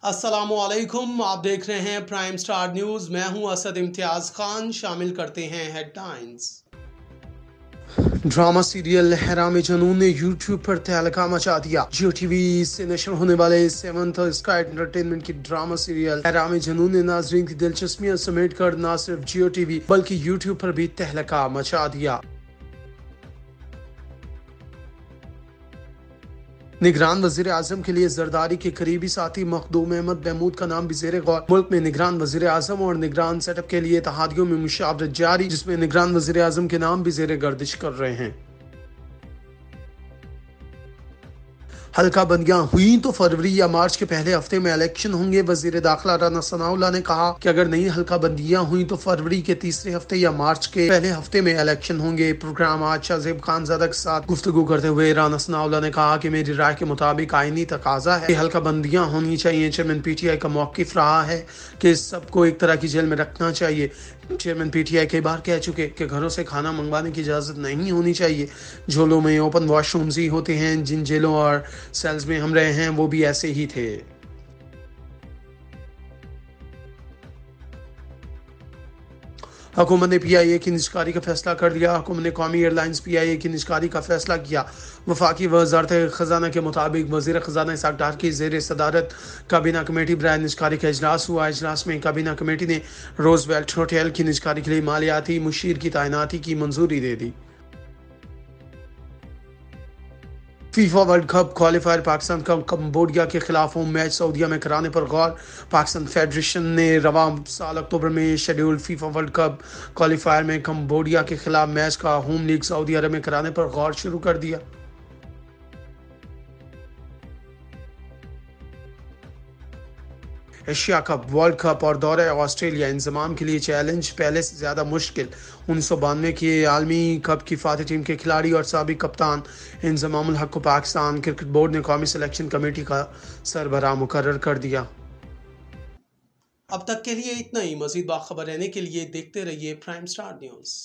अस्सलामुअलैकुम, आप देख रहे हैं प्राइम स्टार न्यूज। मैं हूं असद इम्तियाज खान। शामिल करते हैं हेडलाइंस। ड्रामा सीरियल हैराम जनून ने यूट्यूब पर तहलका मचा दिया। जियो टीवी से नशर होने वाले 7th स्काई एंटरटेनमेंट की ड्रामा सीरियल हैराम जनून ने नाजरीन की दिलचस्पियां समेट कर न सिर्फ जियो टीवी बल्कि यूट्यूब पर भी तहलका मचा दिया। निगरान वजीर आजम के लिए जरदारी के करीबी साथी मखदूम अहमद महमूद का नाम भी जेर गौर। मुल्क में निगरान वजीर आजम और निगरान सेटअप के लिए इत्तेहादियों में मुशावरत जारी, जिसमें निगरान वजीर आजम के नाम भी जेर गर्दिश कर रहे हैं। हल्का बंदियां हुई तो फरवरी या मार्च के पहले हफ्ते में इलेक्शन होंगे। वजीर दाखिला राना सनाउल्लाह ने कहा कि अगर नई हल्का बंदियां हुई तो फरवरी के तीसरे हफ्ते या मार्च के पहले हफ्ते में इलेक्शन होंगे। प्रोग्राम आज शाहजेब खानजादा के साथ गुफ्तगू करते हुए राना सनाउल्लाह ने कहा कि मेरी राय के मुताबिक आईनी तकाजा है कि हल्का बंदियां होनी चाहिए। चेयरमैन PTI का मौकिफ रहा है कि सबको एक तरह की जेल में रखना चाहिए। चेयरमैन PTI कई बार कह चुके कि घरों से खाना मंगवाने की इजाज़त नहीं होनी चाहिए। झोलों में ओपन वॉशरूम्स ही होते हैं। जिन जेलों और सेल्स में हम रहे हैं वो भी ऐसे ही थे। हुकूमत ने PIA की निजकारी का फैसला कर दिया। हुकूमत ने कौमी एयरलाइंस PIA की निजकारी का फैसला किया। वफाकी वज़ारत ख़ज़ाना के मुताबिक वज़ीर ख़ज़ाना इसहाक़ डार की ज़ेर सदारत काबीना कमेटी बराए निजकारी का इजलास हुआ। इजलास में काबीना कमेटी ने रोज़वेल्ट होटल की निजकारी के लिए मालियाती मुशीर की तैनाती की मंजूरी दे दी। FIFA world cup qualifier Pakistan का कंबोडिया के खिलाफ होम मैच सऊदीया में कराने पर गौर। पाकिस्तान फेडरेशन ने रवां साल अक्टूबर में scheduled FIFA world cup qualifier में कंबोडिया के खिलाफ मैच का होम लीग सऊदी अरब में कराने पर गौर शुरू कर दिया। एशिया कप, वर्ल्ड कप और दौरे ऑस्ट्रेलिया इंजमाम के लिए चैलेंज पहले से ज़्यादा मुश्किल। 1992 के आलमी कप की फातह टीम के खिलाड़ी और साबिक कप्तान इंजमामुल हक को पाकिस्तान क्रिकेट बोर्ड ने कौमी सिलेक्शन कमेटी का सरबराह मुकर्रर कर दिया। अब तक के लिए इतना ही। मज़ीद बाखबर रहने के लिए देखते रहिए प्राइम स्टार न्यूज़।